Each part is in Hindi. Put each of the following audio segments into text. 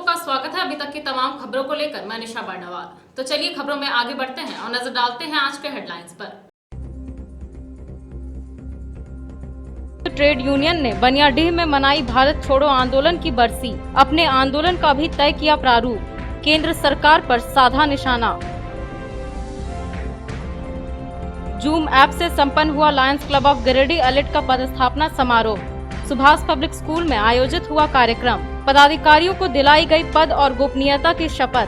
का स्वागत है। अभी तक की तमाम खबरों को लेकर मैं निशा बर्नवाल। तो चलिए खबरों में आगे बढ़ते हैं और नजर डालते हैं आज के हेडलाइंस पर। ट्रेड यूनियन ने बनियाडीह में मनाई भारत छोड़ो आंदोलन की बरसी। अपने आंदोलन का भी तय किया प्रारूप। केंद्र सरकार पर साधा निशाना। जूम ऐप से संपन्न हुआ Lions club of Giridih elite का पदस्थापना समारोह। सुभाष पब्लिक स्कूल में आयोजित हुआ कार्यक्रम। पदाधिकारियों को दिलाई गई पद और गोपनीयता की शपथ।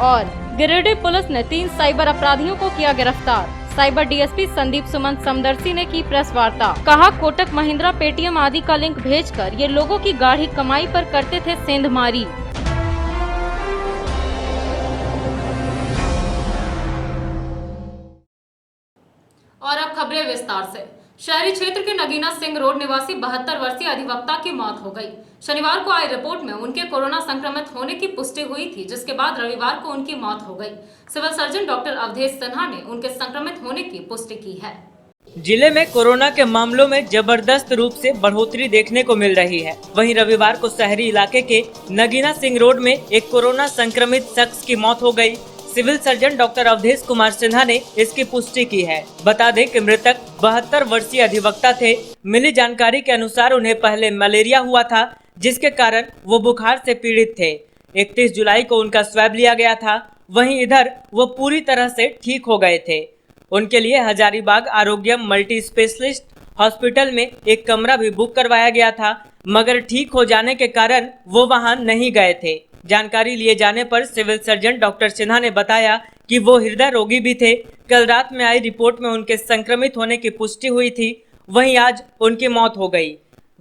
और गिरिडीह पुलिस ने 3 साइबर अपराधियों को किया गिरफ्तार। साइबर डीएसपी संदीप सुमन समदर्शी ने की प्रेस वार्ता। कहा, कोटक महिंद्रा पेटीएम आदि का लिंक भेजकर ये लोगों की गाढ़ी कमाई पर करते थे सेंधमारी। और अब खबरें विस्तार से। शहरी क्षेत्र के नगीना सिंह रोड निवासी 72 वर्षीय अधिवक्ता की मौत हो गई। शनिवार को आई रिपोर्ट में उनके कोरोना संक्रमित होने की पुष्टि हुई थी, जिसके बाद रविवार को उनकी मौत हो गई। Civil surgeon doctor Awadhesh Sinha ने उनके संक्रमित होने की पुष्टि की है। जिले में कोरोना के मामलों में जबरदस्त रूप से बढ़ोतरी देखने को मिल रही है। वहीं रविवार को शहरी इलाके के नगीना सिंह रोड में एक कोरोना संक्रमित शख्स की मौत हो गई। Civil surgeon doctor Awadhesh Kumar Sinha ने इसकी पुष्टि की है। बता दें कि मृतक 72 वर्षीय अधिवक्ता थे। मिली जानकारी के अनुसार उन्हें पहले मलेरिया हुआ था, जिसके कारण वो बुखार से पीड़ित थे। 31 जुलाई को उनका स्वैब लिया गया था। वहीं इधर वो पूरी तरह से ठीक हो गए थे। उनके लिए हजारीबाग आरोग्य मल्टी स्पेशलिस्ट हॉस्पिटल में एक कमरा भी बुक करवाया गया था, मगर ठीक हो जाने के कारण वो वहां नहीं गए थे। जानकारी लिए जाने पर सिविल सर्जन डॉक्टर सिन्हा ने बताया कि वो हृदय रोगी भी थे। कल रात में आई रिपोर्ट में उनके संक्रमित होने की पुष्टि हुई थी। वहीं आज उनकी मौत हो गई।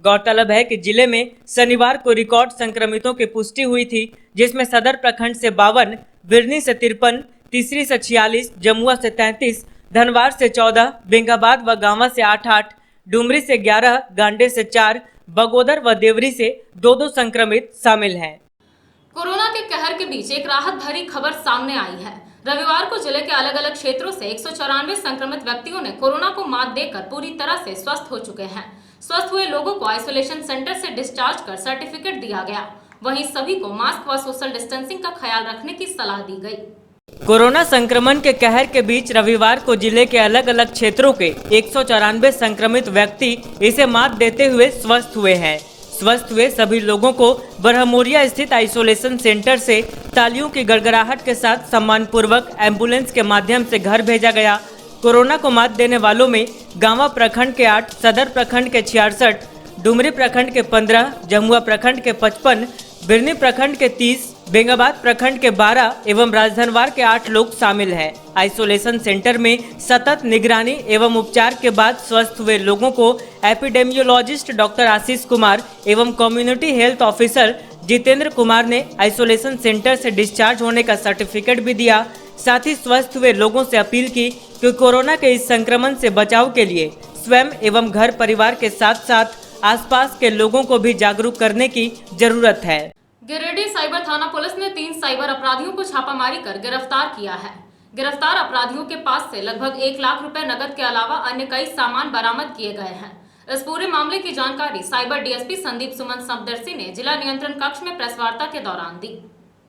गौरतलब है कि जिले में शनिवार को रिकॉर्ड संक्रमितों की पुष्टि हुई थी, जिसमें सदर प्रखंड से 52, बिरनी से 53, तीसरी से 46, जमुआ से 33, धनवार से 14, बेंगाबाद व गांवा से 8-8, डुमरी से 11, गांडे से 4, बगोदर व देवरी से 2-2 संक्रमित शामिल हैं। कोरोना के कहर के बीच एक राहत भरी खबर सामने आई है। रविवार को जिले के अलग अलग क्षेत्रों से 194 संक्रमित व्यक्तियों ने कोरोना को मात देकर पूरी तरह से स्वस्थ हो चुके हैं। स्वस्थ हुए लोगों को आइसोलेशन सेंटर से डिस्चार्ज कर सर्टिफिकेट दिया गया। वहीं सभी को मास्क व सोशल डिस्टेंसिंग का ख्याल रखने की सलाह दी गई। कोरोना संक्रमण के कहर के बीच रविवार को जिले के अलग अलग क्षेत्रों के 194 संक्रमित व्यक्ति इसे मात देते हुए स्वस्थ हुए हैं। स्वस्थ हुए सभी लोगों को ब्रह्मोरिया स्थित आइसोलेशन सेंटर से तालियों की गड़गड़ाहट के साथ सम्मानपूर्वक एम्बुलेंस के माध्यम से घर भेजा गया। कोरोना को मात देने वालों में गांवा प्रखंड के 8, सदर प्रखंड के 66, डुमरी प्रखंड के 15, जमुआ प्रखंड के 55, बिरनी प्रखंड के 30, बेंगाबाद प्रखंड के 12 एवं राजधनवार के 8 लोग शामिल हैं। आइसोलेशन सेंटर में सतत निगरानी एवं उपचार के बाद स्वस्थ हुए लोगों को एपिडेमियोलॉजिस्ट डॉक्टर आशीष कुमार एवं community health officer Jitendra Kumar ने आइसोलेशन सेंटर से डिस्चार्ज होने का सर्टिफिकेट भी दिया। साथ ही स्वस्थ हुए लोगों से अपील की कि कोरोना के इस संक्रमण से बचाव के लिए स्वयं एवं घर परिवार के साथ साथ आसपास के लोगों को भी जागरूक करने की जरूरत है। गिरिडीह साइबर थाना पुलिस ने 3 साइबर अपराधियों को छापामारी कर गिरफ्तार किया है। गिरफ्तार अपराधियों के पास से लगभग 1 लाख रुपए नकद के अलावा अन्य कई सामान बरामद किए गए हैं। इस पूरे मामले की जानकारी साइबर डीएसपी संदीप सुमन समदर्शी ने जिला नियंत्रण कक्ष में प्रेस वार्ता के दौरान दी।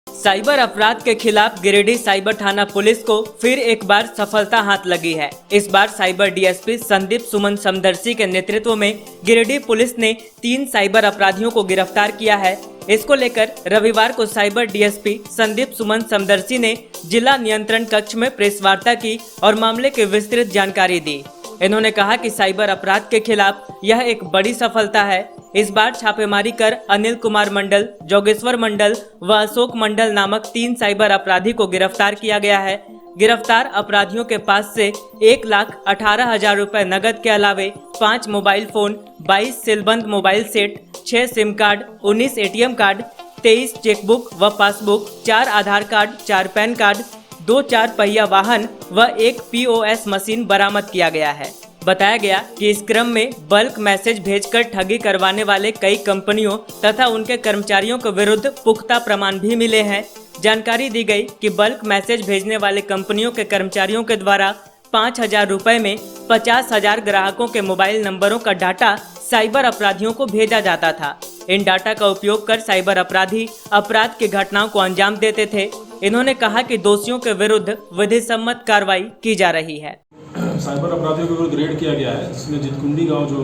साइबर अपराध के खिलाफ गिरिडीह साइबर थाना पुलिस को फिर एक बार सफलता हाथ लगी है। इस बार साइबर डीएसपी संदीप सुमन समदर्शी के नेतृत्व में गिरिडीह पुलिस ने 3 साइबर अपराधियों को गिरफ्तार किया है। इसको लेकर रविवार को साइबर डीएसपी संदीप सुमन समदर्शी ने जिला नियंत्रण कक्ष में प्रेस वार्ता की और मामले की विस्तृत जानकारी दी। इन्होंने कहा कि साइबर अपराध के खिलाफ यह एक बड़ी सफलता है। इस बार छापेमारी कर अनिल कुमार मंडल, जोगेश्वर मंडल व अशोक मंडल नामक 3 साइबर अपराधी को गिरफ्तार किया गया है। गिरफ्तार अपराधियों के पास से 1,18,000 रुपए नगद के अलावे 5 मोबाइल फोन, 22 सीलबंद mobile set, 6 SIM card, 19 ATM card, 23 chequebook व पासबुक, 4 आधार कार्ड, 4 पैन कार्ड, 2 4 पहिया वाहन व 1 POS मशीन बरामद किया गया है। बताया गया कि इस क्रम में बल्क मैसेज भेजकर ठगी करवाने वाले कई कंपनियों तथा उनके कर्मचारियों के विरुद्ध पुख्ता प्रमाण भी मिले हैं। जानकारी दी गई कि बल्क मैसेज भेजने वाले कंपनियों के कर्मचारियों के द्वारा 5,000 रुपए में 50,000 ग्राहकों के मोबाइल नंबरों का डाटा साइबर अपराधियों को भेजा जाता था। इन डाटा का उपयोग कर साइबर अपराधी अपराध की घटनाओं को अंजाम देते थे। इन्होंने कहा कि दोषियों के विरुद्ध विधि सम्मत कार्रवाई की जा रही है। साइबर अपराधियों के विरुद्ध रेड किया गया है, जिसमें जितकुंडी गांव जो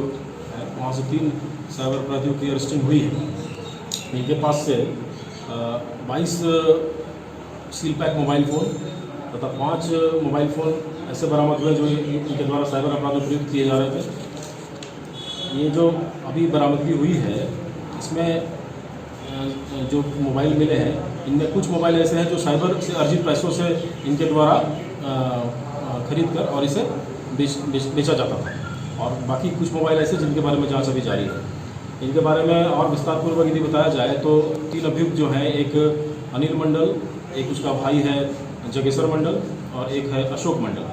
है वहाँ से 3 साइबर अपराधियों की अरेस्टिंग हुई है। इनके पास से 22 सील पैक मोबाइल फ़ोन तथा 5 मोबाइल फ़ोन ऐसे बरामद हुए जो इनके द्वारा साइबर अपराध में प्रयुक्त किए जा रहे थे। ये जो अभी बरामदगी हुई है, इसमें जो मोबाइल मिले हैं, इनमें कुछ मोबाइल ऐसे हैं जो साइबर से अर्जित पैसों से इनके द्वारा खरीद कर और इसे बेचा जाता था, और बाकी कुछ मोबाइल ऐसे जिनके बारे में जांच अभी जारी है। इनके बारे में और विस्तारपूर्वक यदि बताया जाए तो 3 अभियुक्त जो हैं, एक अनिल मंडल, एक उसका भाई है जगेश्वर मंडल और एक है अशोक मंडल।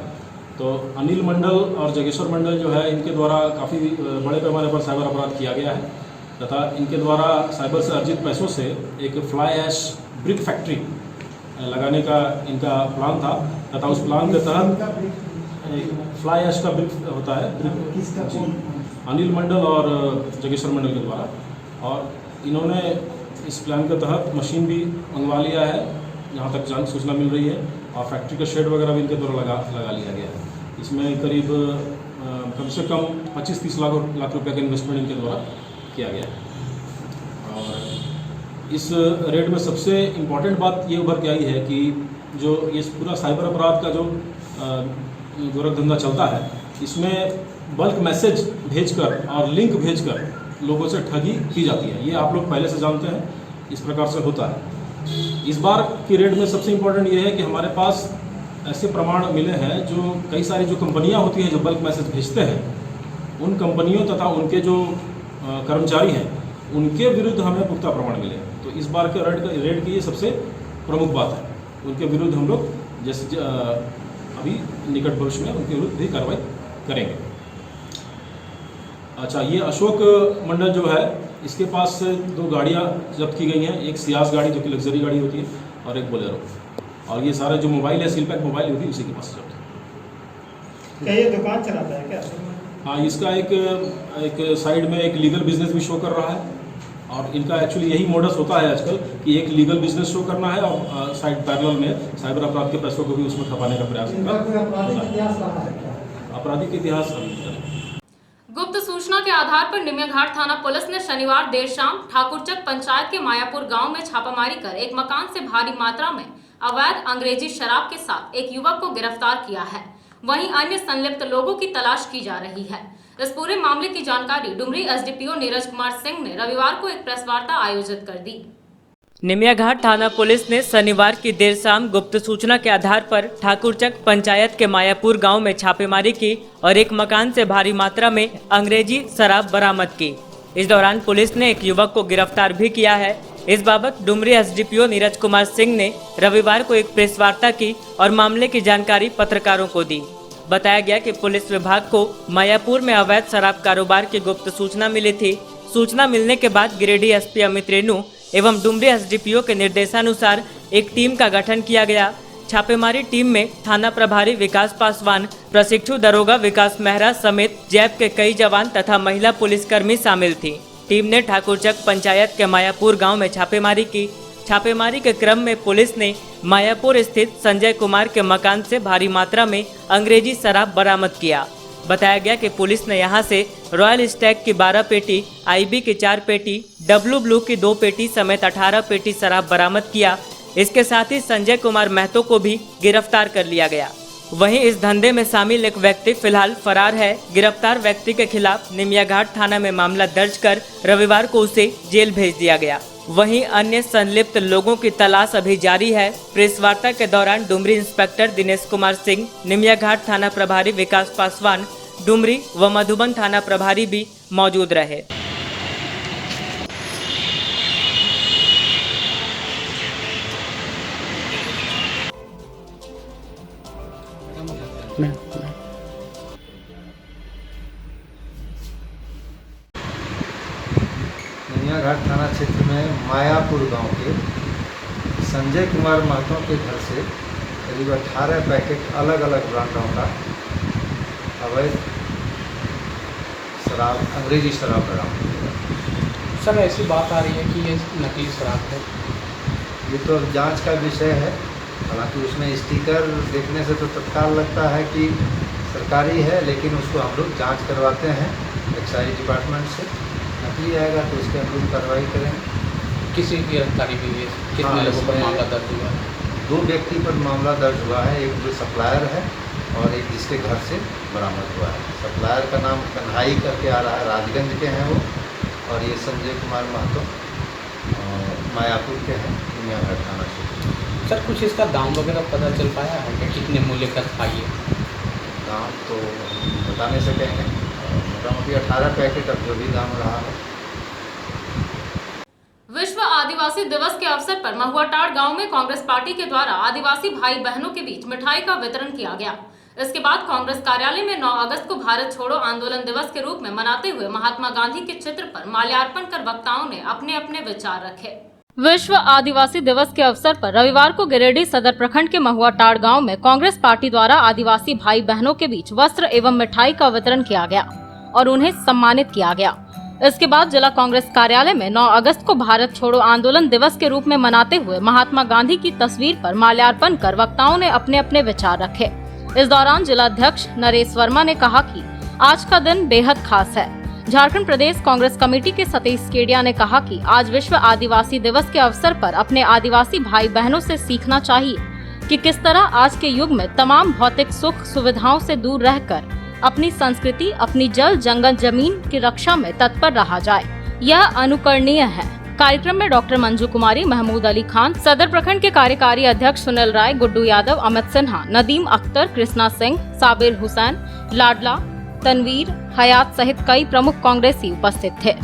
तो अनिल मंडल और जगेश्वर मंडल जो है, इनके द्वारा काफ़ी बड़े पैमाने पर साइबर अपराध किया गया है तथा इनके द्वारा साइबर से अर्जित पैसों से एक फ्लाई ऐश ब्रिक फैक्ट्री लगाने का इनका प्लान था तथा उस प्लान के तहत फ्लाई ऐश का ब्रिक होता है, अनिल मंडल और जगेश्वर मंडल के द्वारा, और इन्होंने इस प्लान के तहत मशीन भी मंगवा लिया है, जहाँ तक जान सूचना मिल रही है, और फैक्ट्री का शेड वगैरह भी इनके द्वारा लगा लिया गया है। इसमें करीब कम से कम 25-30 लाख रुपए का इन्वेस्टमेंट इनके द्वारा किया गया है। और इस रेड में सबसे इम्पॉर्टेंट बात ये उभर के आई है कि जो ये पूरा साइबर अपराध का जो गोरख धंधा चलता है, इसमें बल्क मैसेज भेजकर और लिंक भेजकर लोगों से ठगी की जाती है। ये आप लोग पहले से जानते हैं, इस प्रकार से होता है। इस बार की रेड में सबसे इम्पोर्टेंट ये है कि हमारे पास ऐसे प्रमाण मिले हैं जो कई सारी जो कंपनियां होती हैं जो बल्क मैसेज भेजते हैं, उन कंपनियों तथा उनके जो कर्मचारी हैं, उनके विरुद्ध हमें पुख्ता प्रमाण मिले। तो इस बार के रेड की ये सबसे प्रमुख बात है। उनके विरुद्ध हम लोग जैसे अभी निकट भविष्य में उनके विरुद्ध भी कार्रवाई करेंगे। अच्छा, ये अशोक मंडल जो है, इसके पास से 2 गाड़ियाँ जब्त की गई हैं, एक सियाज गाड़ी जो कि लग्जरी गाड़ी होती है और एक बोलेरो, और ये सारे जो मोबाइल है, सील पैक मोबाइल होती है, उसी के पास जब्त है। क्या ये दुकान चलाता है क्या? हाँ, इसका एक साइड में एक लीगल बिजनेस भी शो कर रहा है, और इनका एक्चुअली यही मोडस होता है आजकल कि एक लीगल बिजनेस शो करना है और साइड पैरेलल में साइबर अपराध के पैसों को भी उसमें खपाने का प्रयास होता है। आपराधिक इतिहास गुप्त सूचना के आधार पर निमियाघाट थाना पुलिस ने शनिवार देर शाम ठाकुरचक पंचायत के मायापुर गांव में छापामारी कर एक मकान से भारी मात्रा में अवैध अंग्रेजी शराब के साथ एक युवक को गिरफ्तार किया है। वहीं अन्य संलिप्त लोगों की तलाश की जा रही है। इस पूरे मामले की जानकारी डुमरी एसडीपीओ नीरज कुमार सिंह ने रविवार को एक प्रेस वार्ता आयोजित कर दी। निमियाघाट थाना पुलिस ने शनिवार की देर शाम गुप्त सूचना के आधार पर ठाकुरचक पंचायत के मायापुर गांव में छापेमारी की और एक मकान से भारी मात्रा में अंग्रेजी शराब बरामद की। इस दौरान पुलिस ने एक युवक को गिरफ्तार भी किया है। इस बाबत डुमरी एसडीपीओ नीरज कुमार सिंह ने रविवार को एक प्रेस वार्ता की और मामले की जानकारी पत्रकारों को दी। बताया गया कि पुलिस विभाग को मायापुर में अवैध शराब कारोबार की गुप्त सूचना मिली थी। सूचना मिलने के बाद गिरिडीह एसपी अमित रेणु एवं डुमरी एसडीपीओ के निर्देशानुसार एक टीम का गठन किया गया। छापेमारी टीम में थाना प्रभारी विकास पासवान, प्रशिक्षु दरोगा विकास मेहरा समेत जैप के कई जवान तथा महिला पुलिसकर्मी शामिल थी। टीम ने ठाकुरचक पंचायत के मायापुर गांव में छापेमारी की। छापेमारी के क्रम में पुलिस ने मायापुर स्थित संजय कुमार के मकान से भारी मात्रा में अंग्रेजी शराब बरामद किया। बताया गया कि पुलिस ने यहां से रॉयल स्टैग की 12 पेटी, आईबी की 4 पेटी, डब्लू ब्लू की 2 पेटी समेत 18 पेटी शराब बरामद किया। इसके साथ ही संजय कुमार महतो को भी गिरफ्तार कर लिया गया। वहीं इस धंधे में शामिल एक व्यक्ति फिलहाल फरार है। गिरफ्तार व्यक्ति के खिलाफ निमियाघाट थाना में मामला दर्ज कर रविवार को उसे जेल भेज दिया गया। वहीं अन्य संलिप्त लोगों की तलाश अभी जारी है। प्रेस वार्ता के दौरान डुमरी इंस्पेक्टर दिनेश कुमार सिंह, निमियाघाट थाना प्रभारी विकास पासवान, डुमरी व मधुबन थाना प्रभारी भी मौजूद रहे। निमियाघाट थाना क्षेत्र में मायापुर गांव के संजय कुमार महतो के घर से करीब 18 पैकेट अलग अलग ब्रांडों का अवैध शराब, अंग्रेजी शराब बरामद हुआ। सर ऐसी बात आ रही है कि ये नकली शराब है। ये तो जांच का विषय है। हालांकि उसमें स्टिकर देखने से तो तत्काल लगता है कि सरकारी है, लेकिन उसको हम लोग जांच करवाते हैं एक्साइज डिपार्टमेंट से। नकली आएगा तो उसके अनुरूप कार्रवाई करेंगे। किसी की गिरफ्तारी के लिए कितने हाँ, लोगों पर इसमें मामला दर्ज हुआ है? 2 व्यक्ति पर मामला दर्ज हुआ है, एक जो सप्लायर है और एक जिसके घर से बरामद हुआ है। सप्लायर का नाम कन्हाई करके आ रहा है, राजगंज के हैं वो, और ये संजय कुमार महतो मायापुर के हैं, दुनियाघर थाना क्षेत्र। सर कुछ इसका दाम वगैरह पता चल पाया है कि कितने मूल्य का था ये? दाम तो बता नहीं सकेंगे। मोटा मोटी 18 पैकेट अब जो भी दाम रहा है। विश्व आदिवासी दिवस के अवसर पर महुआटाड़ गांव में कांग्रेस पार्टी के द्वारा आदिवासी भाई बहनों के बीच मिठाई का वितरण किया गया। इसके बाद कांग्रेस कार्यालय में 9 अगस्त को भारत छोड़ो आंदोलन दिवस के रूप में मनाते हुए महात्मा गांधी के चित्र पर माल्यार्पण कर वक्ताओं ने अपने अपने विचार रखे। विश्व आदिवासी दिवस के अवसर पर रविवार को गिरिडीह सदर प्रखंड के महुआटाड़ गांव में कांग्रेस पार्टी द्वारा आदिवासी भाई बहनों के बीच वस्त्र एवं मिठाई का वितरण किया गया और उन्हें सम्मानित किया गया। इसके बाद जिला कांग्रेस कार्यालय में 9 अगस्त को भारत छोड़ो आंदोलन दिवस के रूप में मनाते हुए महात्मा गांधी की तस्वीर पर माल्यार्पण कर वक्ताओं ने अपने अपने विचार रखे। इस दौरान जिला अध्यक्ष नरेश वर्मा ने कहा कि आज का दिन बेहद खास है। झारखंड प्रदेश कांग्रेस कमेटी के सतीश केडिया ने कहा कि आज विश्व आदिवासी दिवस के अवसर पर अपने आदिवासी भाई बहनों से सीखना चाहिए कि किस तरह आज के युग में तमाम भौतिक सुख सुविधाओं से दूर रहकर अपनी संस्कृति, अपनी जल जंगल जमीन की रक्षा में तत्पर रहा जाए। यह अनुकरणीय है। कार्यक्रम में डॉक्टर मंजू कुमारी, महमूद अली खान, सदर प्रखंड के कार्यकारी अध्यक्ष सुनील राय, गुड्डू यादव, अमित सिन्हा, नदीम अख्तर, कृष्णा सिंह, साबिर हुसैन, लाडला, तनवीर, हयात सहित कई प्रमुख कांग्रेसी उपस्थित थे।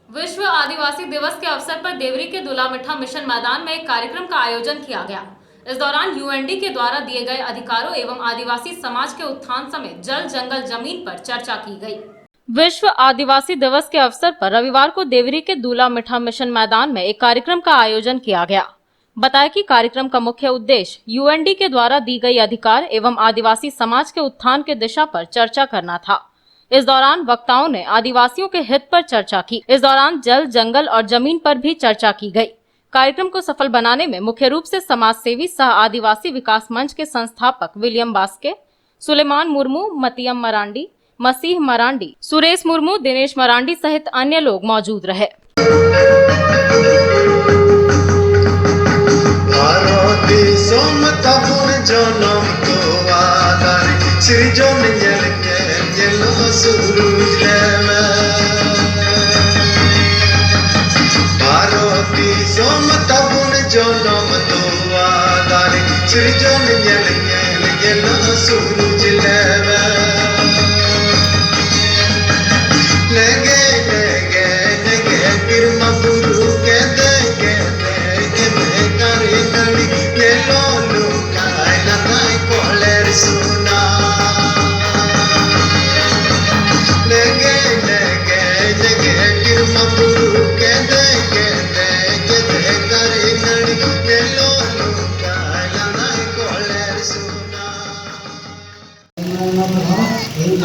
विश्व आदिवासी दिवस के अवसर पर देवरी के दुलामिठा मिशन मैदान में एक कार्यक्रम का आयोजन किया गया। इस दौरान यूएनडी के द्वारा दिए गए अधिकारों एवं आदिवासी समाज के उत्थान समेत जल जंगल जमीन पर चर्चा की गई। विश्व आदिवासी दिवस के अवसर पर रविवार को देवरी के दुलामिठा मिशन मैदान में एक कार्यक्रम का आयोजन किया गया। बताया कि कार्यक्रम का मुख्य उद्देश्य यूएनडी के द्वारा दी गई अधिकार एवं आदिवासी समाज के उत्थान की दिशा पर चर्चा करना था। इस दौरान वक्ताओं ने आदिवासियों के हित पर चर्चा की। इस दौरान जल, जंगल और जमीन पर भी चर्चा की गई। कार्यक्रम को सफल बनाने में मुख्य रूप से समाज सेवी सह आदिवासी विकास मंच के संस्थापक विलियम बास्के, सुलेमान मुर्मू, मतियम मरांडी, मसीह मरांडी, सुरेश मुर्मू, दिनेश मरांडी सहित अन्य लोग मौजूद रहे।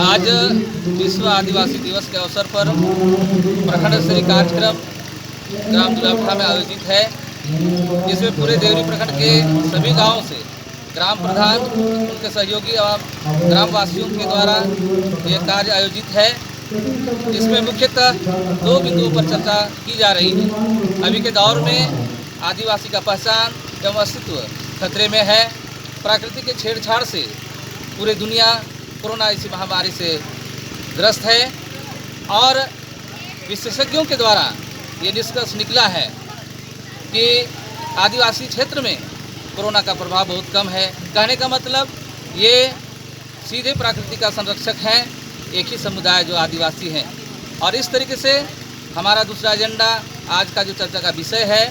आज विश्व आदिवासी दिवस के अवसर पर प्रखंड स्तरीय कार्यक्रम ग्राम दुलामिठा में आयोजित है, जिसमें पूरे देवरी प्रखंड के सभी गांवों से ग्राम प्रधान, उनके सहयोगी एवं ग्रामवासियों के द्वारा यह कार्य आयोजित है, जिसमें मुख्यतः 2 बिंदुओं पर चर्चा की जा रही है। अभी के दौर में आदिवासी का पहचान एवं अस्तित्व खतरे में है। प्रकृति के छेड़छाड़ से पूरी दुनिया कोरोना इसी महामारी से ग्रस्त है और विशेषज्ञों के द्वारा ये निष्कर्ष निकला है कि आदिवासी क्षेत्र में कोरोना का प्रभाव बहुत कम है। कहने का मतलब ये सीधे प्रकृति का संरक्षक हैं, एक ही समुदाय जो आदिवासी हैं। और इस तरीके से हमारा दूसरा एजेंडा आज का जो चर्चा का विषय है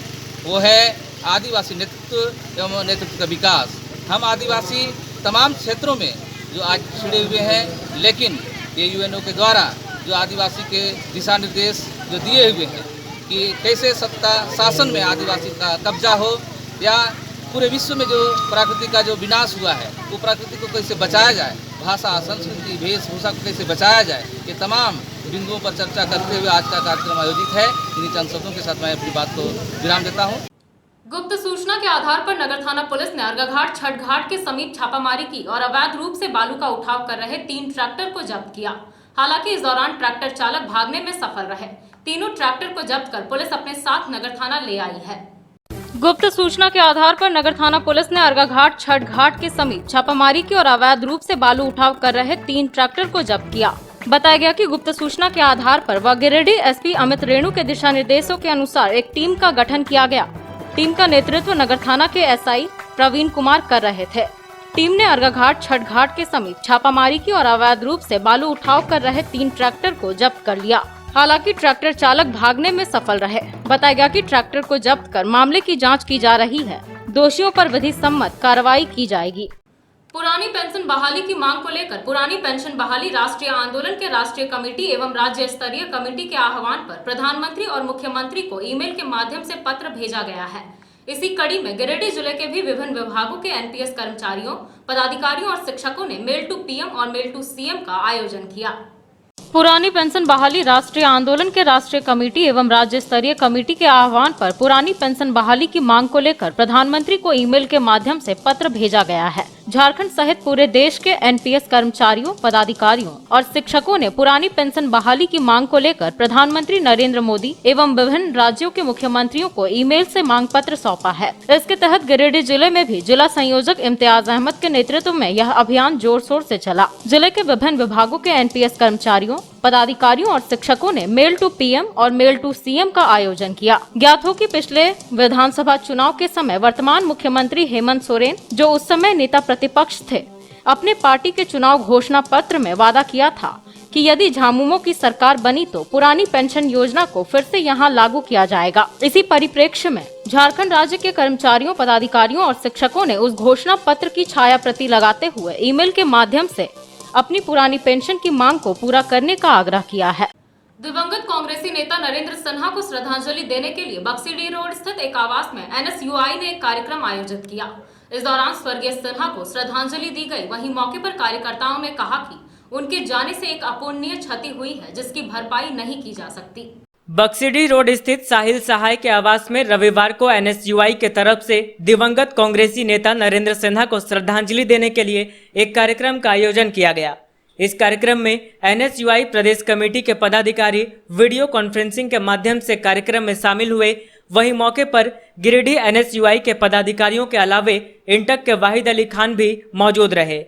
वो है आदिवासी नेतृत्व एवं नेतृत्व का विकास। हम आदिवासी तमाम क्षेत्रों में जो आज छिड़े हुए हैं, लेकिन ये यूएनओ के द्वारा जो आदिवासी के दिशा निर्देश जो दिए हुए हैं कि कैसे सत्ता शासन में आदिवासी का कब्जा हो या पूरे विश्व में जो प्रकृति का जो विनाश हुआ है वो प्रकृति को कैसे बचाया जाए, भाषा, संस्कृति, वेशभूषा को कैसे बचाया जाए, ये तमाम बिंदुओं पर चर्चा करते हुए आज का कार्यक्रम आयोजित है। इन्हीं चंद शब्दों के साथ मैं अपनी बात को विराम देता हूँ। गुप्त सूचना के आधार पर नगर थाना पुलिस ने अर्घाघाट छठ घाट के समीप छापामारी की और अवैध रूप से बालू का उठाव कर रहे 3 ट्रैक्टर को जब्त किया। हालांकि इस दौरान ट्रैक्टर चालक भागने में सफल रहे। तीनों ट्रैक्टर को जब्त कर पुलिस अपने साथ नगर थाना ले आई है। गुप्त सूचना के आधार पर नगर थाना पुलिस ने अर्घाघाट छठ घाट के समीप छापामारी की और अवैध रूप से बालू उठाव कर रहे 3 ट्रैक्टर को जब्त किया। बताया गया कि गुप्त सूचना के आधार पर व गिरिडीह एसपी अमित रेणु के दिशा निर्देशों के अनुसार एक टीम का गठन किया गया। टीम का नेतृत्व नगर थाना के एसआई प्रवीण कुमार कर रहे थे। टीम ने अर्घाघाट छठ घाट के समीप छापामारी की और अवैध रूप से बालू उठाव कर रहे 3 ट्रैक्टर को जब्त कर लिया। हालांकि ट्रैक्टर चालक भागने में सफल रहे। बताया गया कि ट्रैक्टर को जब्त कर मामले की जांच की जा रही है। दोषियों पर विधि सम्मत कार्रवाई की जाएगी। पुरानी पेंशन बहाली की मांग को लेकर पुरानी पेंशन बहाली राष्ट्रीय आंदोलन के राष्ट्रीय कमेटी एवं राज्य स्तरीय कमेटी के आह्वान पर प्रधानमंत्री और मुख्यमंत्री को ईमेल के माध्यम से पत्र भेजा गया है। इसी कड़ी में गिरिडीह जिले के भी विभिन्न विभागों के एनपीएस कर्मचारियों, पदाधिकारियों और शिक्षकों ने मेल टू पीएम और मेल टू सीएम का आयोजन किया। पुरानी पेंशन बहाली राष्ट्रीय आंदोलन के राष्ट्रीय कमेटी एवं राज्य स्तरीय कमेटी के आह्वान पर पुरानी पेंशन बहाली की मांग को लेकर प्रधानमंत्री को ईमेल के माध्यम से पत्र भेजा गया है। झारखंड सहित पूरे देश के एनपीएस कर्मचारियों, पदाधिकारियों और शिक्षकों ने पुरानी पेंशन बहाली की मांग को लेकर प्रधानमंत्री नरेंद्र मोदी एवं विभिन्न राज्यों के मुख्यमंत्रियों को ईमेल से मांग पत्र सौंपा है। इसके तहत गिरिडीह जिले में भी जिला संयोजक इम्तियाज अहमद के नेतृत्व में यह अभियान जोर शोर से चला। जिले के विभिन्न विभागों के एनपीएस कर्मचारियों, पदाधिकारियों और शिक्षकों ने मेल टू पीएम और मेल टू सीएम का आयोजन किया। ज्ञात हो कि पिछले विधानसभा चुनाव के समय वर्तमान मुख्यमंत्री हेमंत सोरेन, जो उस समय नेता प्रतिपक्ष थे, अपने पार्टी के चुनाव घोषणा पत्र में वादा किया था कि यदि झामुमो की सरकार बनी तो पुरानी पेंशन योजना को फिर से यहां लागू किया जाएगा। इसी परिप्रेक्ष्य में झारखंड राज्य के कर्मचारियों, पदाधिकारियों और शिक्षकों ने उस घोषणा पत्र की छाया प्रति लगाते हुए ईमेल के माध्यम से अपनी पुरानी पेंशन की मांग को पूरा करने का आग्रह किया है। दिवंगत कांग्रेसी नेता नरेंद्र सिन्हा को श्रद्धांजलि देने के लिए बक्सीडीह रोड स्थित एक आवास में एनएसयूआई ने एक कार्यक्रम आयोजित किया। इस दौरान स्वर्गीय सिन्हा को श्रद्धांजलि दी गई। वहीं मौके पर कार्यकर्ताओं ने कहा कि उनके जाने से एक अपूरणीय क्षति हुई है, जिसकी भरपाई नहीं की जा सकती। बक्सीडीह रोड स्थित साहिल सहाय के आवास में रविवार को एनएसयूआई के तरफ से दिवंगत कांग्रेसी नेता नरेंद्र सिन्हा को श्रद्धांजलि देने के लिए एक कार्यक्रम का आयोजन किया गया। इस कार्यक्रम में एनएसयूआई प्रदेश कमेटी के पदाधिकारी वीडियो कॉन्फ्रेंसिंग के माध्यम से कार्यक्रम में शामिल हुए। वहीं मौके पर गिरिडीह एनएसयूआई के पदाधिकारियों के अलावे इंटक के वाहिद अली खान भी मौजूद रहे।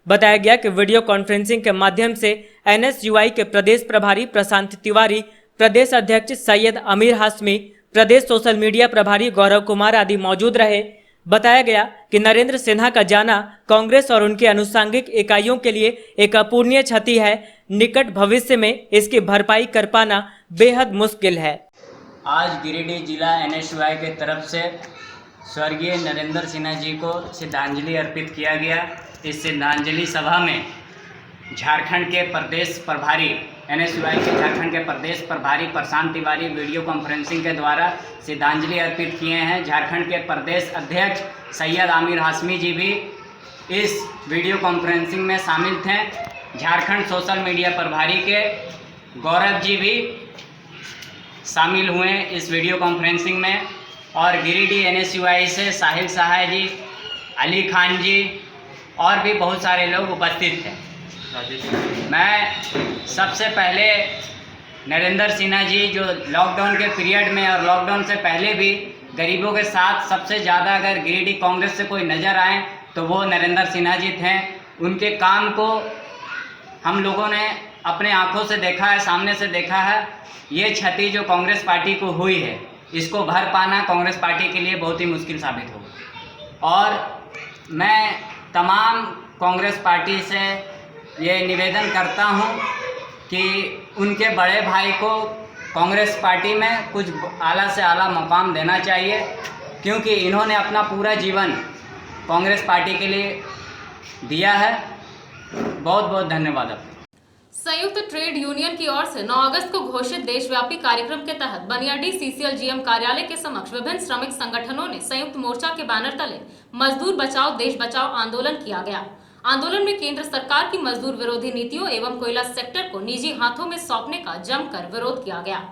बताया गया कि वीडियो कॉन्फ्रेंसिंग के माध्यम से एनएसयूआई के प्रदेश प्रभारी प्रशांत तिवारी, प्रदेश अध्यक्ष सैयद अमीर हाशमी, प्रदेश सोशल मीडिया प्रभारी गौरव कुमार आदि मौजूद रहे। बताया गया कि नरेंद्र सिन्हा का जाना कांग्रेस और उनके अनुषंगिक इकाइयों के लिए एक अपूरणीय क्षति है। निकट भविष्य में इसकी भरपाई कर पाना बेहद मुश्किल है। आज गिरिडीह जिला एनएसयूआई के तरफ से स्वर्गीय नरेंद्र सिन्हा जी को श्रद्धांजलि अर्पित किया गया। इस श्रद्धांजलि सभा में झारखंड के प्रदेश प्रभारी एनएसयूआई के झारखंड के प्रदेश प्रभारी प्रशांत तिवारी वीडियो कॉन्फ्रेंसिंग के द्वारा श्रद्धांजलि अर्पित किए हैं। झारखंड के प्रदेश अध्यक्ष सैयद आमिर हाशमी जी भी इस वीडियो कॉन्फ्रेंसिंग में शामिल थे। झारखंड सोशल मीडिया प्रभारी के गौरव जी भी शामिल हुए इस वीडियो कॉन्फ्रेंसिंग में और गिरिडीह एनएसयूआई से साहिल सहाय जी, अली खान जी और भी बहुत सारे लोग उपस्थित थे। मैं सबसे पहले नरेंद्र सिन्हा जी जो लॉकडाउन के पीरियड में और लॉकडाउन से पहले भी गरीबों के साथ सबसे ज़्यादा अगर गिरिडीह कांग्रेस से कोई नज़र आए तो वो नरेंद्र सिन्हा जी थे। उनके काम को हम लोगों ने अपने आंखों से देखा है, सामने से देखा है। ये क्षति जो कांग्रेस पार्टी को हुई है, इसको भर पाना कांग्रेस पार्टी के लिए बहुत ही मुश्किल साबित होगा। और मैं तमाम कांग्रेस पार्टी से ये निवेदन करता हूँ कि उनके बड़े भाई को कांग्रेस पार्टी में कुछ आला से आला मुकाम देना चाहिए, क्योंकि इन्होंने अपना पूरा जीवन कांग्रेस पार्टी के लिए दिया है। बहुत बहुत धन्यवाद आपका। संयुक्त ट्रेड यूनियन की ओर से 9 अगस्त को घोषित देशव्यापी कार्यक्रम के तहत बनियाडी सीसीएल जीएम कार्यालय के समक्ष विभिन्न श्रमिक संगठनों ने संयुक्त मोर्चा के बैनर तले मजदूर बचाओ देश बचाओ आंदोलन किया गया। आंदोलन में केंद्र सरकार की मजदूर विरोधी नीतियों एवं कोयला सेक्टर को निजी हाथों में सौंपने का जमकर विरोध किया गया।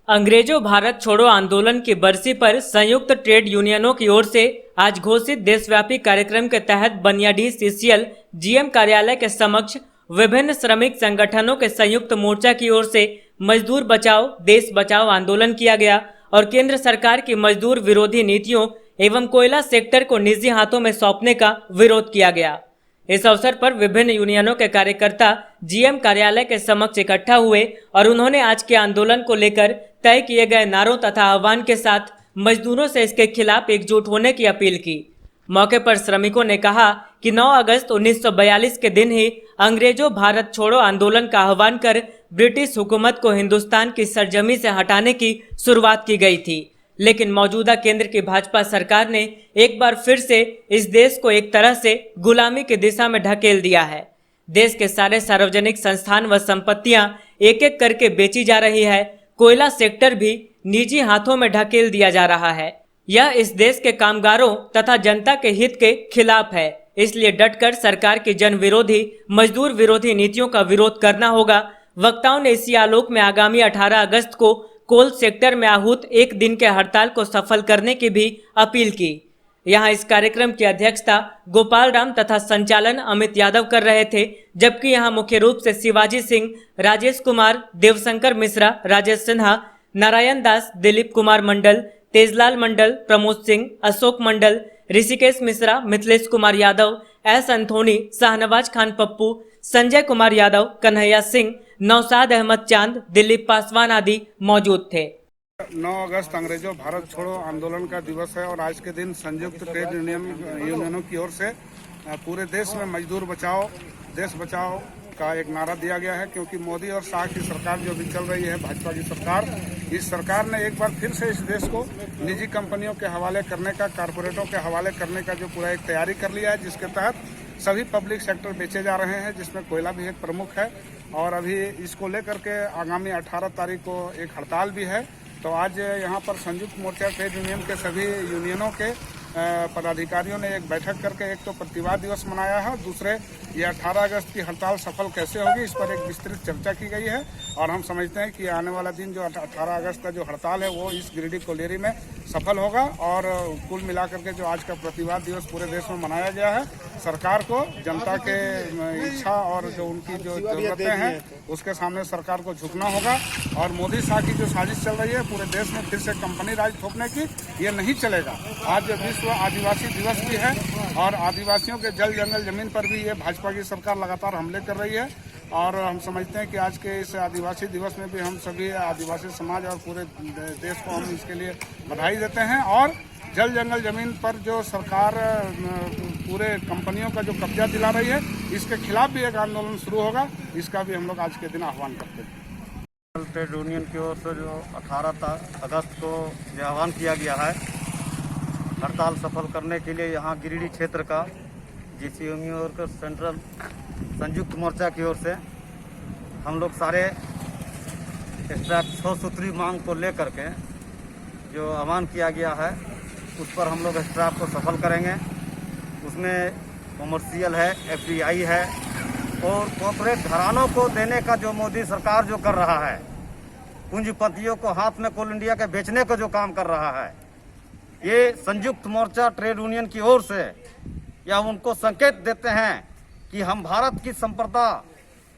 अंग्रेजों भारत छोड़ो आंदोलन की बरसी पर संयुक्त ट्रेड यूनियनों की ओर से आज घोषित देशव्यापी कार्यक्रम के तहत बनियाडी सीसीएल जीएम कार्यालय के समक्ष विभिन्न श्रमिक संगठनों के संयुक्त मोर्चा की ओर से मजदूर बचाओ देश बचाओ आंदोलन किया गया और केंद्र सरकार की मजदूर विरोधी नीतियों एवं कोयला सेक्टर को निजी हाथों में सौंपने का विरोध किया गया। इस अवसर पर विभिन्न यूनियनों के कार्यकर्ता जीएम कार्यालय के समक्ष इकट्ठा हुए और उन्होंने आज के आंदोलन को लेकर तय किए गए नारों तथा आह्वान के साथ मजदूरों से इसके खिलाफ एकजुट होने की अपील की। मौके पर श्रमिकों ने कहा कि 9 अगस्त 1942 के दिन ही अंग्रेजों भारत छोड़ो आंदोलन का आह्वान कर ब्रिटिश हुकूमत को हिंदुस्तान की सरजमी से हटाने की शुरुआत की गई थी, लेकिन मौजूदा केंद्र की भाजपा सरकार ने एक बार फिर से इस देश को एक तरह से गुलामी की दिशा में ढकेल दिया है। देश के सारे सार्वजनिक संस्थान व संपत्तियां एक एक करके बेची जा रही है। कोयला सेक्टर भी निजी हाथों में ढकेल दिया जा रहा है। यह इस देश के कामगारों तथा जनता के हित के खिलाफ है। इसलिए डटकर सरकार की जन विरोधी मजदूर विरोधी नीतियों का विरोध करना होगा। वक्ताओं ने इसी आलोक में आगामी 18 अगस्त को कोल सेक्टर में आहूत एक दिन के हड़ताल को सफल करने की भी अपील की। यहां इस कार्यक्रम की अध्यक्षता गोपाल राम तथा संचालन अमित यादव कर रहे थे, जबकि यहां मुख्य रूप से शिवाजी सिंह, राजेश कुमार, देवशंकर मिश्रा, राजेश सिन्हा, नारायण दास, दिलीप कुमार मंडल, तेजलाल मंडल, प्रमोद सिंह, अशोक मंडल, ऋषिकेश मिश्रा, मिथिलेश कुमार यादव, एस अंथोनी, शाहनवाज खान पप्पू, संजय कुमार यादव, कन्हैया सिंह, नौशाद अहमद चांद, दिलीप पासवान आदि मौजूद थे। 9 अगस्त अंग्रेजों भारत छोड़ो आंदोलन का दिवस है और आज के दिन संयुक्त ट्रेड यूनियनों की ओर से पूरे देश में मजदूर बचाओ देश बचाओ का एक नारा दिया गया है, क्योंकि मोदी और शाह की सरकार जो भी चल रही है, भाजपा की सरकार, इस सरकार ने एक बार फिर से इस देश को निजी कंपनियों के हवाले करने का, कारपोरेटों के हवाले करने का जो पूरा एक तैयारी कर लिया है, जिसके तहत सभी पब्लिक सेक्टर बेचे जा रहे हैं, जिसमें कोयला भी एक प्रमुख है। और अभी इसको लेकर के आगामी 18 तारीख को एक हड़ताल भी है। तो आज यहाँ पर संयुक्त मोर्चा ट्रेड यूनियन के सभी यूनियनों के पदाधिकारियों ने एक बैठक करके एक तो प्रतिवाद दिवस मनाया है, दूसरे ये 18 अगस्त की हड़ताल सफल कैसे होगी इस पर एक विस्तृत चर्चा की गई है। और हम समझते हैं कि आने वाला दिन जो 18 अगस्त का जो हड़ताल है वो इस गिरिडीह कोलियरी में सफल होगा। और कुल मिलाकर के जो आज का प्रतिवाद दिवस पूरे देश में मनाया गया है, सरकार को जनता के इच्छा और जो उनकी जो जरूरतें हैं उसके सामने सरकार को झुकना होगा। और मोदी शाह की जो साजिश चल रही है पूरे देश में फिर से कंपनी राज थोपने की, ये नहीं चलेगा। आज विश्व आदिवासी दिवस भी है और आदिवासियों के जल जंगल जमीन पर भी ये भाजपा की सरकार लगातार हमले कर रही है। और हम समझते हैं कि आज के इस आदिवासी दिवस में भी हम सभी आदिवासी समाज और पूरे देश को हम इसके लिए बधाई देते हैं। और जल जंगल जमीन पर जो सरकार पूरे कंपनियों का जो कब्जा दिला रही है, इसके खिलाफ भी एक आंदोलन शुरू होगा। इसका भी हम लोग आज के दिन आह्वान करते हैं। ट्रेड यूनियन की ओर से जो 18 अगस्त को ये आह्वान किया गया है हड़ताल सफल करने के लिए, यहाँ गिरिडीह क्षेत्र का जीसीएमयू और सेंट्रल संयुक्त मोर्चा की ओर से हम लोग सारे एक्स्ट्रा 6 सूत्री मांग को लेकर के जो आह्वान किया गया है उस पर हम लोग स्ट्राइक को सफल करेंगे। उसमें कॉमर्शियल है, एफडीआई है और कॉर्पोरेट घरानों को देने का जो मोदी सरकार जो कर रहा है, पूंजीपतियों को हाथ में कोल इंडिया के बेचने का जो काम कर रहा है, ये संयुक्त मोर्चा ट्रेड यूनियन की ओर से या उनको संकेत देते हैं कि हम भारत की संपदा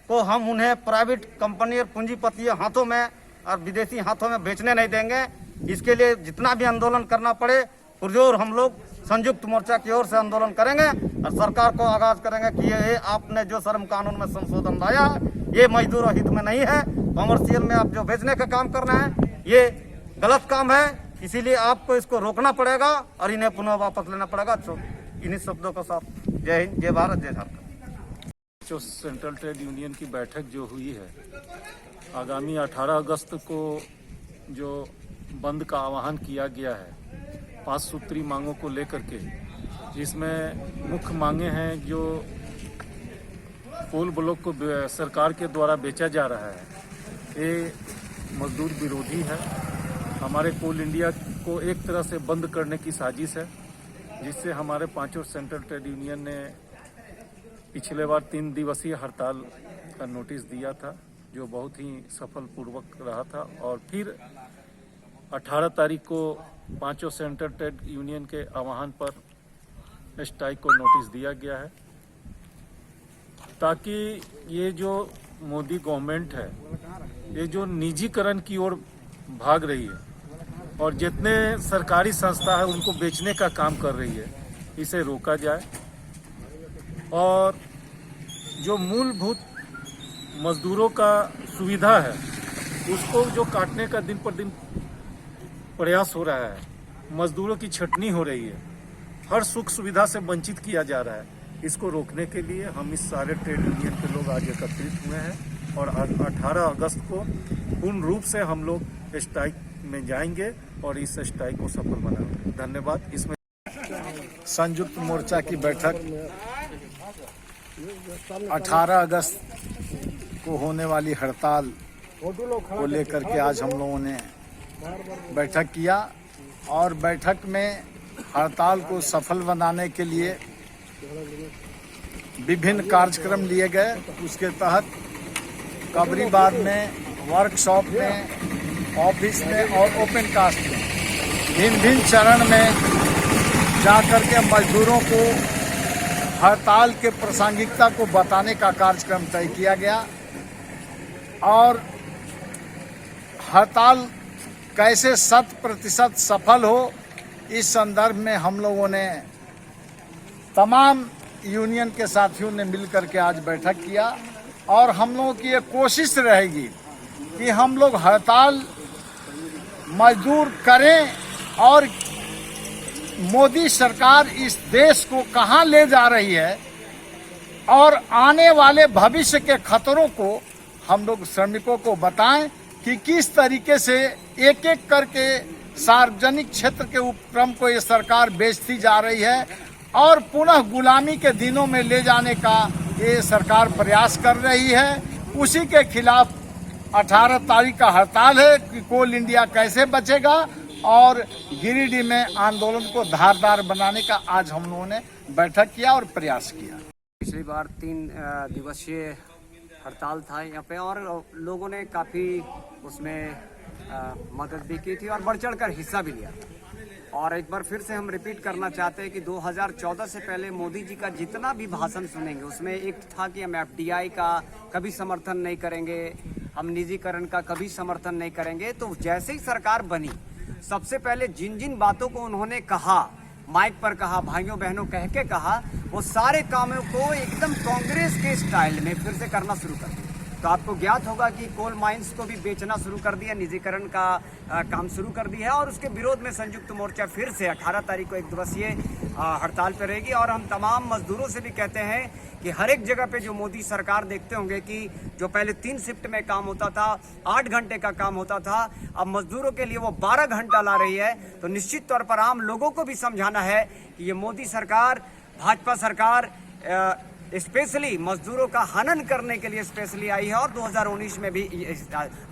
को हम उन्हें प्राइवेट कंपनी और पूंजीपतियों हाथों में और विदेशी हाथों में बेचने नहीं देंगे। इसके लिए जितना भी आंदोलन करना पड़े पुरजोर हम लोग संयुक्त मोर्चा की ओर से आंदोलन करेंगे और सरकार को आगाज करेंगे कि ये आपने जो श्रम कानून में संशोधन लाया है ये मजदूरों हित में नहीं है। कॉमर्शियल में आप जो बेचने का काम कर रहे हैं ये गलत काम है, इसीलिए आपको इसको रोकना पड़ेगा और इन्हें पुनः वापस लेना पड़ेगा। इन्हीं शब्दों के साथ जय हिंद, जय भारत, जय झारखंड। जो सेंट्रल ट्रेड यूनियन की बैठक जो हुई है, आगामी 18 अगस्त को जो बंद का आह्वान किया गया है 5 सूत्री मांगों को लेकर के, जिसमें मुख्य मांगे हैं जो कोल ब्लॉक को सरकार के द्वारा बेचा जा रहा है, ये मजदूर विरोधी है। हमारे कोल इंडिया को एक तरह से बंद करने की साजिश है, जिससे हमारे पांचों सेंट्रल ट्रेड यूनियन ने पिछले बार 3 दिवसीय हड़ताल का नोटिस दिया था, जो बहुत ही सफलपूर्वक रहा था। और फिर 18 तारीख को पांचों सेंट्रल ट्रेड यूनियन के आह्वान पर स्ट्राइक को नोटिस दिया गया है, ताकि ये जो मोदी गवर्नमेंट है, ये जो निजीकरण की ओर भाग रही है और जितने सरकारी संस्था है उनको बेचने का काम कर रही है, इसे रोका जाए। और जो मूलभूत मजदूरों का सुविधा है, उसको जो काटने का दिन पर दिन प्रयास हो रहा है, मजदूरों की छटनी हो रही है, हर सुख सुविधा से वंचित किया जा रहा है। इसको रोकने के लिए हम इस सारे ट्रेड यूनियन के लोग आज एकत्रित हुए हैं और 18 अगस्त को पूर्ण रूप से हम लोग स्ट्राइक में जाएंगे और इस स्ट्राइक को सफल बनाएंगे। धन्यवाद। इसमें संयुक्त मोर्चा की बैठक 18 अगस्त को होने वाली हड़ताल को लेकर के आज हम लोगों ने बैठक किया और बैठक में हड़ताल को सफल बनाने के लिए विभिन्न कार्यक्रम लिए गए। उसके तहत कबरीबाद में, वर्कशॉप में, ऑफिस में और ओपन कास्ट में भिन्न चरण में जाकर के मजदूरों को हड़ताल के प्रासंगिकता को बताने का कार्यक्रम तय किया गया और हड़ताल कैसे 100% सफल हो, इस संदर्भ में हम लोगों ने तमाम यूनियन के साथियों ने मिलकर के आज बैठक किया और हम लोगों की ये कोशिश रहेगी कि हम लोग हड़ताल मजदूर करें और मोदी सरकार इस देश को कहां ले जा रही है और आने वाले भविष्य के खतरों को हम लोग श्रमिकों को बताएं कि किस तरीके से एक एक करके सार्वजनिक क्षेत्र के उपक्रम को ये सरकार बेचती जा रही है और पुनः गुलामी के दिनों में ले जाने का ये सरकार प्रयास कर रही है। उसी के खिलाफ 18 तारीख का हड़ताल है कि कोल इंडिया कैसे बचेगा और गिरिडीह में आंदोलन को धारदार बनाने का आज हम लोगों ने बैठक किया और प्रयास किया। पिछली बार 3 दिवसीय हड़ताल था यहाँ पे और लोगों ने काफ़ी उसमें मदद भी की थी और बढ़ चढ़ कर हिस्सा भी लिया। और एक बार फिर से हम रिपीट करना चाहते हैं कि 2014 से पहले मोदी जी का जितना भी भाषण सुनेंगे उसमें एक था कि हम FDI का कभी समर्थन नहीं करेंगे, हम निजीकरण का कभी समर्थन नहीं करेंगे। तो जैसे ही सरकार बनी, सबसे पहले जिन जिन बातों को उन्होंने कहा, माइक पर कहा, भाइयों बहनों कह के कहा, वो सारे कामों को एकदम कांग्रेस के स्टाइल में फिर से करना शुरू कर दिया। तो आपको ज्ञात होगा कि कोल माइंस को भी बेचना शुरू कर दिया, निजीकरण का काम शुरू कर दिया है और उसके विरोध में संयुक्त मोर्चा फिर से 18 तारीख को 1 दिवसीय हड़ताल पर रहेगी। और हम तमाम मजदूरों से भी कहते हैं कि हर एक जगह पे जो मोदी सरकार देखते होंगे कि जो पहले 3 शिफ्ट में काम होता था, 8 घंटे का काम होता था, अब मजदूरों के लिए वो 12 घंटा ला रही है। तो निश्चित तौर पर आम लोगों को भी समझाना है कि ये मोदी सरकार, भाजपा सरकार स्पेशली मजदूरों का हनन करने के लिए स्पेशली आई है और 2019 में भी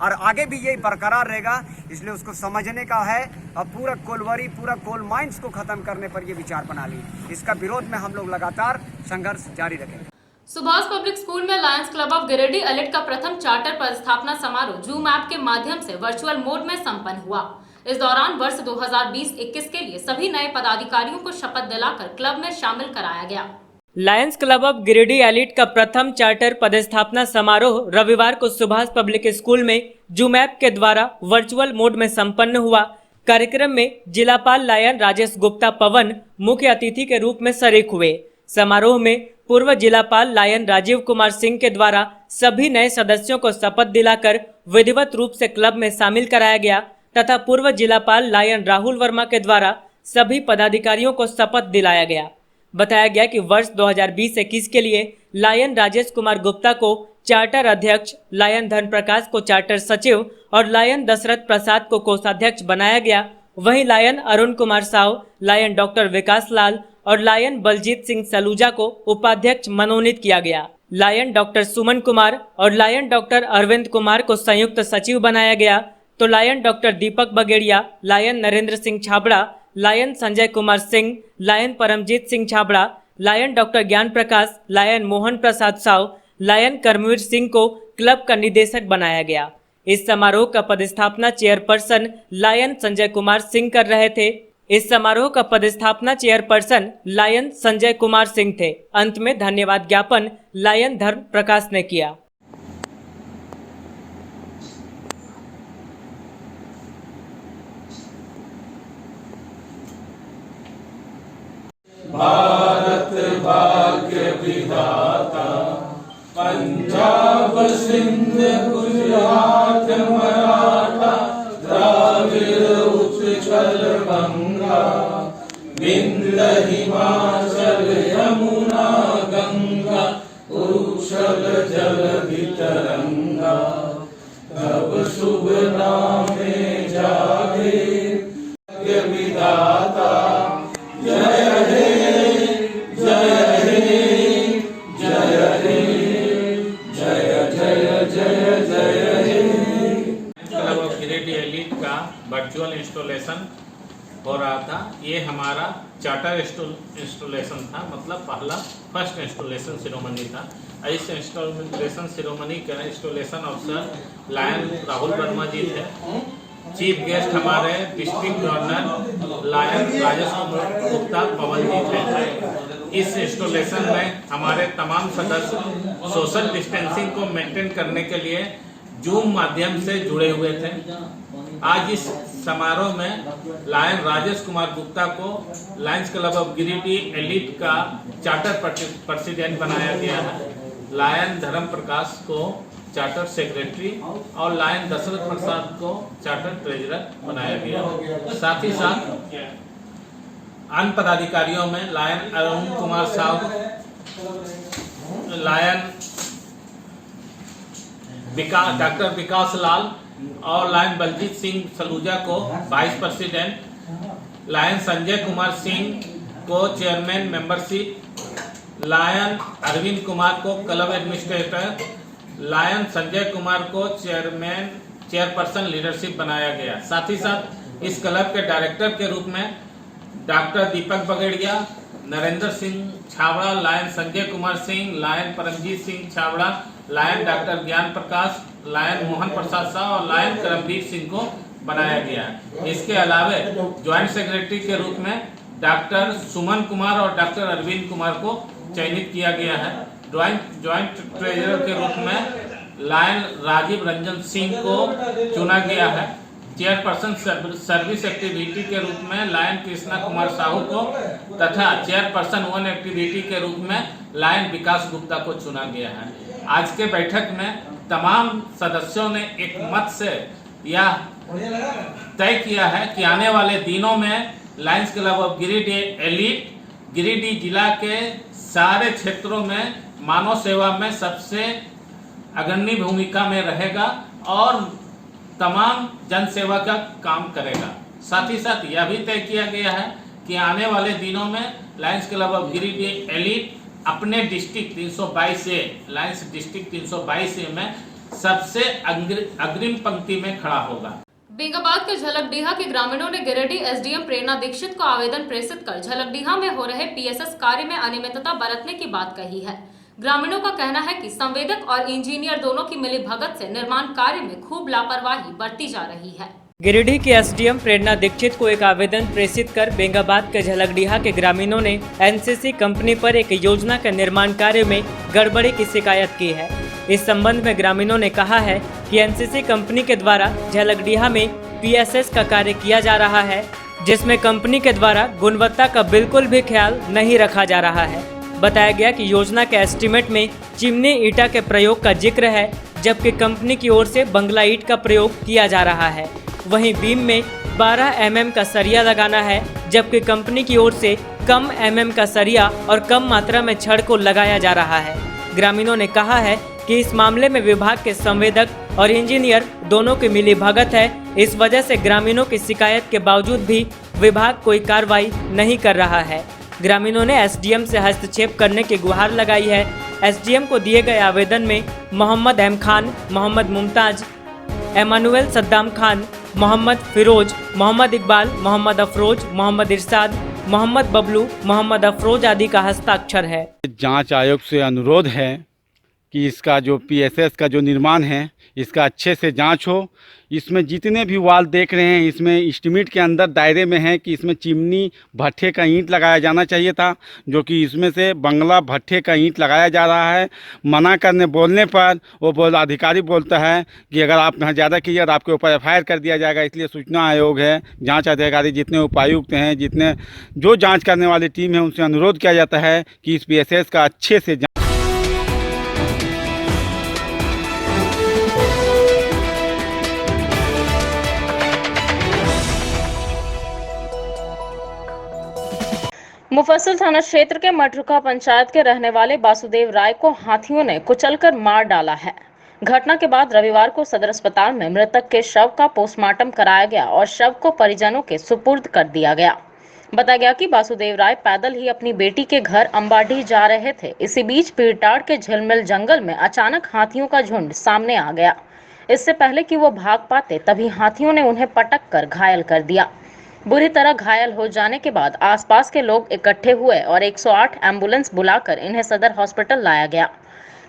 और आगे भी यही बरकरार रहेगा। इसलिए उसको समझने का है और पूरा कोलवरी, पूरा कोल माइंस को खत्म करने पर ये विचार बना ली। इसका विरोध में हम लोग लगातार संघर्ष जारी रखेंगे। सुभाष पब्लिक स्कूल में Lions club of Giridih elite का प्रथम चार्टर पदस्थापना समारोह जूम ऐप के माध्यम से वर्चुअल मोड में संपन्न हुआ। इस दौरान वर्ष 2020-21 के लिए सभी नए पदाधिकारियों को शपथ दिलाकर क्लब में शामिल कराया गया। Lions club of Giridih elite का प्रथम चार्टर पदस्थापना समारोह रविवार को सुभाष पब्लिक स्कूल में जूम ऐप के द्वारा वर्चुअल मोड में संपन्न हुआ। कार्यक्रम में जिलापाल लायन राजेश गुप्ता पवन मुख्य अतिथि के रूप में शरीक हुए। समारोह में पूर्व जिलापाल लायन राजीव कुमार सिंह के द्वारा सभी नए सदस्यों को शपथ दिलाकर विधिवत रूप से क्लब में शामिल कराया गया तथा पूर्व जिलापाल लायन राहुल वर्मा के द्वारा सभी पदाधिकारियों को शपथ दिलाया गया। बताया गया कि वर्ष 2020-21 के लिए लायन राजेश कुमार गुप्ता को चार्टर अध्यक्ष, लायन धन प्रकाश को चार्टर सचिव और लायन दशरथ प्रसाद को कोषाध्यक्ष बनाया गया। वहीं lion Arun Kumar Sao, lion doctor Vikas Lal और लायन बलजीत सिंह सलूजा को उपाध्यक्ष मनोनीत किया गया। लायन डॉक्टर सुमन कुमार और लायन डॉक्टर अरविंद कुमार को संयुक्त सचिव बनाया गया, तो lion doctor Deepak Bagedia, lion Narendra Singh Chhabra, lion Sanjay Kumar Singh, lion Paramjeet Singh Chhabra, lion doctor Gyan Prakash, lion Mohan Prasad Sao, lion Karamveer Singh को क्लब का निदेशक बनाया गया। इस समारोह का पदस्थापना चेयरपर्सन लायन संजय कुमार सिंह कर रहे थे। इस समारोह का पदस्थापना चेयरपर्सन लायन संजय कुमार सिंह थे। अंत में धन्यवाद ज्ञापन लायन धर्म प्रकाश ने किया। भारत भाग्य विधाता, पंजाब सिंध गुजरात मराठा, द्राविड़ उत्कल बंगा, विंध्य हिमाचल यमुना गंगा, उच्छल जलधि तरंगा, तब शुभ नामे जागे भाग्य विधाता। जय हे जय हे जय हे जय जय जय जय हे। क्लब ऑफ गिरिडीह एलीट का वर्चुअल इंस्टॉलेशन हो रहा था। ये हमारा चार्टर इंस्टॉलेशन था, मतलब फर्स्ट इंस्टॉलेशन सेरेमनी था। इस इंस्टॉलेशन सेरेमनी का इंस्टॉलेशन अफसर लायन राहुल वर्मा जी थे। चीफ गेस्ट हमारे district governor lion Rajesh Kumar Gupta Pawan ji थे। इस इंस्टॉलेशन में हमारे तमाम सदस्य सोशल डिस्टेंसिंग को मेंटेन करने के लिए जूम माध्यम से जुड़े हुए थे। आज इस समारोह में लायन राजेश कुमार गुप्ता को Lions club of Giridih elite का चार्टर प्रेसिडेंट बनाया गया है। लायन धर्म प्रकाश को चार्टर सेक्रेटरी और लायन दशरथ प्रसाद को चार्टर ट्रेजरर बनाया गया। साथ ही साथ अन्य पदाधिकारियों में lion Arun Kumar Sahu, lion doctor Vikas Lal और लायन बलजीत सिंह सलूजा को vice president, lion Sanjay Kumar Singh को chairman membership, lion Arvind Kumar को club administrator, lion Sanjay Kumar को चेयरपर्सन लीडरशिप बनाया गया। साथ ही साथ इस क्लब के डायरेक्टर के रूप में doctor Deepak Bagedia, Narendra Singh Chhabra, lion Sanjay Kumar Singh, lion Paramjeet Singh Chhabra, lion doctor Gyan Prakash, lion Mohan Prasad Sao और लायन करमवीर सिंह को बनाया गया है। इसके अलावा ज्वाइंट सेक्रेटरी के रूप में डॉक्टर सुमन कुमार और डॉक्टर अरविंद कुमार को चयनित किया गया है। ज्वाइंट ट्रेजरर के रूप में लायन राजीव रंजन सिंह को चुना गया है। चेयरपर्सन सर्विस एक्टिविटी के रूप में लायन कृष्णा कुमार साहू को तथा चेयरपर्सन वन एक्टिविटी के रूप में लायन विकास गुप्ता को चुना गया है। आज के बैठक में तमाम सदस्यों ने एक मत से यह तय किया है कि आने वाले दिनों में Lions club of Giridih elite Giridih जिला के सारे क्षेत्रों में मानव सेवा में सबसे अग्रणी भूमिका में रहेगा और तमाम जन सेवा का काम करेगा। साथ ही साथ यह भी तय किया गया है कि आने वाले दिनों में Lions club of Giridih elite अपने डिस्ट्रिक्ट 322 ए लायंस डिस्ट्रिक्ट 322 ए में सबसे अग्रिम पंक्ति में खड़ा होगा। बेंगाबाद के झलकडीहा के ग्रामीणों ने गिरिडीह एसडीएम प्रेरणा दीक्षित को आवेदन प्रेषित कर झलकडीहा में हो रहे पीएसएस कार्य में अनियमितता बरतने की बात कही है। ग्रामीणों का कहना है कि संवेदक और इंजीनियर दोनों की मिलीभगत से निर्माण कार्य में खूब लापरवाही बरती जा रही है। गिरिडीह के एसडीएम प्रेरणा दीक्षित को एक आवेदन प्रेषित कर बेंगाबाद के झलकडीहा के ग्रामीणों ने एनसीसी कंपनी पर एक योजना के निर्माण कार्य में गड़बड़ी की शिकायत की है। इस संबंध में ग्रामीणों ने कहा है कि एनसीसी कंपनी के द्वारा झलकडीहा में पीएसएस का कार्य किया जा रहा है, जिसमें कंपनी के द्वारा गुणवत्ता का बिल्कुल भी ख्याल नहीं रखा जा रहा है। बताया गया कि योजना के एस्टीमेट में चिमनी ईटा के प्रयोग का जिक्र है, जबकि कंपनी की ओर से बंगला ईट का प्रयोग किया जा रहा है। वहीं बीम में 12 mm का सरिया लगाना है, जबकि कंपनी की ओर से कम mm का सरिया और कम मात्रा में छड़ को लगाया जा रहा है। ग्रामीणों ने कहा है कि इस मामले में विभाग के संवेदक और इंजीनियर दोनों की मिलीभगत है। इस वजह से ग्रामीणों की शिकायत के बावजूद भी विभाग कोई कार्रवाई नहीं कर रहा है। ग्रामीणों ने एसडीएम से हस्तक्षेप करने की गुहार लगाई है। एसडीएम को दिए गए आवेदन में मोहम्मद अहम खान, मोहम्मद मुमताज, एमानुएल सद्दाम खान, मोहम्मद फिरोज, मोहम्मद इकबाल, मोहम्मद अफरोज, मोहम्मद इरशाद, मोहम्मद बबलू, मोहम्मद अफरोज आदि का हस्ताक्षर है। जांच आयोग से अनुरोध है कि इसका जो पीएसएस का जो निर्माण है इसका अच्छे से जांच हो। इसमें जितने भी वाल देख रहे हैं इसमें एस्टीमेट के अंदर दायरे में है कि इसमें चिमनी भट्ठे का ईंट लगाया जाना चाहिए था, जो कि इसमें से बंगला भट्ठे का ईंट लगाया जा रहा है। मना करने बोलने पर वो अधिकारी बोलता है कि अगर आप यहाँ ज़्यादा कीजिए तो आपके ऊपर एफआईआर कर दिया जाएगा। इसलिए सूचना आयोग है, जाँच अधिकारी जितने उपायुक्त हैं, जितने जो जाँच करने वाली टीम है उनसे अनुरोध किया जाता है कि इस पीएसएस का अच्छे से मुफस्सिल थाना क्षेत्र के मटरुका पंचायत के रहने वाले वासुदेव राय को हाथियों ने कुचलकर मार डाला है। घटना के बाद रविवार को सदर अस्पताल में मृतक के शव का पोस्टमार्टम कराया गया और शव को परिजनों के सुपुर्द कर दिया गया। बताया गया कि वासुदेव राय पैदल ही अपनी बेटी के घर अंबाडीह जा रहे थे। इसी बीच पीरटाड़ के झिलमिल जंगल में अचानक हाथियों का झुंड सामने आ गया। इससे पहले कि वो भाग पाते तभी हाथियों ने उन्हें पटक कर घायल कर दिया। बुरी तरह घायल हो जाने के बाद आसपास के लोग इकट्ठे हुए और 108 एम्बुलेंस बुलाकर इन्हें सदर हॉस्पिटल लाया गया,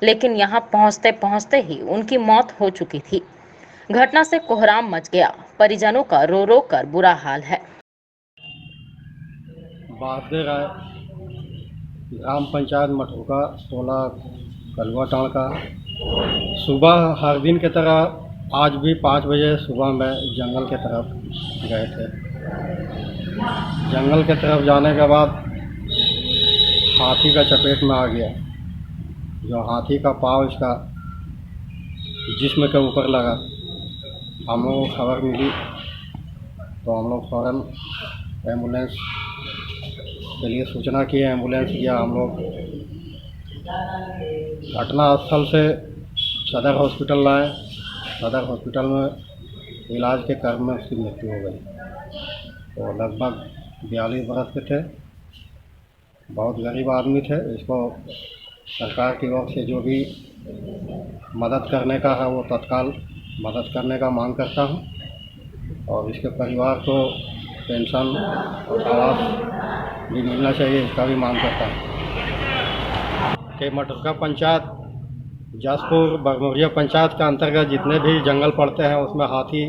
लेकिन यहां पहुंचते पहुंचते ही उनकी मौत हो चुकी थी। घटना से कोहराम मच गया। परिजनों का रो रो कर बुरा हाल है। वासुदेव राय, ग्राम पंचायत मटरुका 16 कलवा टाण का। सुबह हर दिन की तरह आज भी 5 बजे सुबह में जंगल के तरफ गए थे। जंगल के तरफ जाने के बाद हाथी का चपेट में आ गया। जो हाथी का पाँव इसका जिस्म के ऊपर लगा। हम लोगों को खबर मिली तो हम लोग फ़ौरन एम्बुलेंस के लिए सूचना की। एम्बुलेंस किया हम लोग। घटना स्थल से सदर हॉस्पिटल लाए। सदर हॉस्पिटल में इलाज के क्रम में उसकी मृत्यु हो गई। तो लगभग 42 बरस के थे। बहुत गरीब आदमी थे। इसको सरकार की ओर से जो भी मदद करने का है वो तत्काल मदद करने का मांग करता हूँ। और इसके परिवार को पेंशन और आवास भी मिलना चाहिए, इसका भी मांग करता हूँ। के मटरुका पंचायत, जसपुर, बरमोरिया पंचायत के अंतर्गत जितने भी जंगल पड़ते हैं उसमें हाथी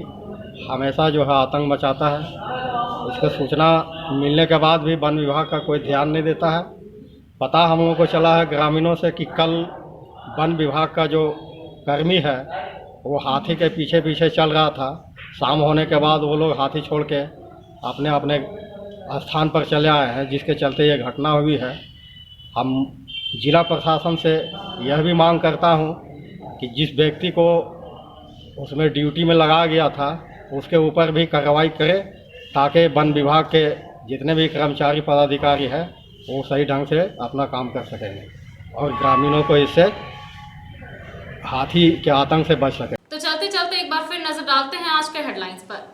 हमेशा जो है आतंक मचाता है। इसका सूचना मिलने के बाद भी वन विभाग का कोई ध्यान नहीं देता है। पता हम लोगों को चला है ग्रामीणों से कि कल वन विभाग का जो कर्मी है वो हाथी के पीछे पीछे चल रहा था। शाम होने के बाद वो लोग हाथी छोड़ के अपने अपने स्थान पर चले आए हैं, जिसके चलते ये घटना हुई है। हम जिला प्रशासन से यह भी मांग करता हूं कि जिस व्यक्ति को उसमें ड्यूटी में लगाया गया था उसके ऊपर भी कार्रवाई करे, ताकि वन विभाग के जितने भी कर्मचारी पदाधिकारी हैं वो सही ढंग से अपना काम कर सकेंगे और ग्रामीणों को इससे हाथी के आतंक से बच सके। तो चलते चलते एक बार फिर नजर डालते हैं आज के हेडलाइंस पर।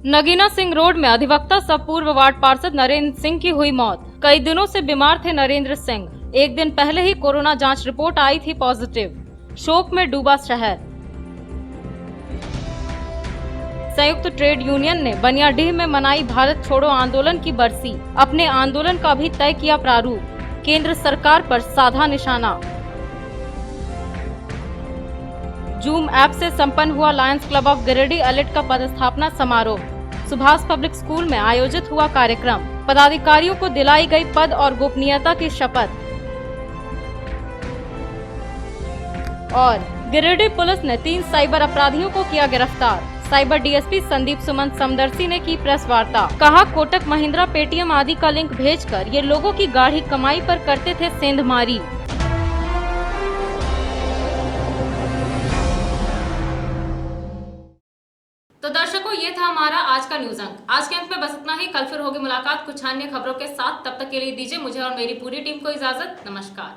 नगीना सिंह रोड में अधिवक्ता सह पूर्व वार्ड पार्षद नरेंद्र सिंह की हुई मौत। कई दिनों से बीमार थे नरेंद्र सिंह। एक दिन पहले ही कोरोना जांच रिपोर्ट आई थी पॉजिटिव। शोक में डूबा शहर। संयुक्त ट्रेड यूनियन ने बनियाडीह में मनाई भारत छोड़ो आंदोलन की बरसी। अपने आंदोलन का भी तय किया प्रारूप। केंद्र सरकार पर साधा निशाना। जूम ऐप से संपन्न हुआ Lions club of Giridih elite का पदस्थापना समारोह। सुभाष पब्लिक स्कूल में आयोजित हुआ कार्यक्रम। पदाधिकारियों को दिलाई गई पद और गोपनीयता की शपथ। और गिरिडीह पुलिस ने 3 साइबर अपराधियों को किया गिरफ्तार। साइबर डीएसपी संदीप सुमन समदर्शी ने की प्रेस वार्ता। कहा, कोटक महिंद्रा, पेटीएम आदि का लिंक भेजकर ये लोगों की गाढ़ी कमाई पर करते थे सेंधमारी। तो दर्शकों, ये था हमारा आज का न्यूज अंक। आज के अंक में बस इतना ही। कल फिर होगी मुलाकात कुछ अन्य खबरों के साथ। तब तक के लिए दीजिए मुझे और मेरी पूरी टीम को इजाजत। नमस्कार।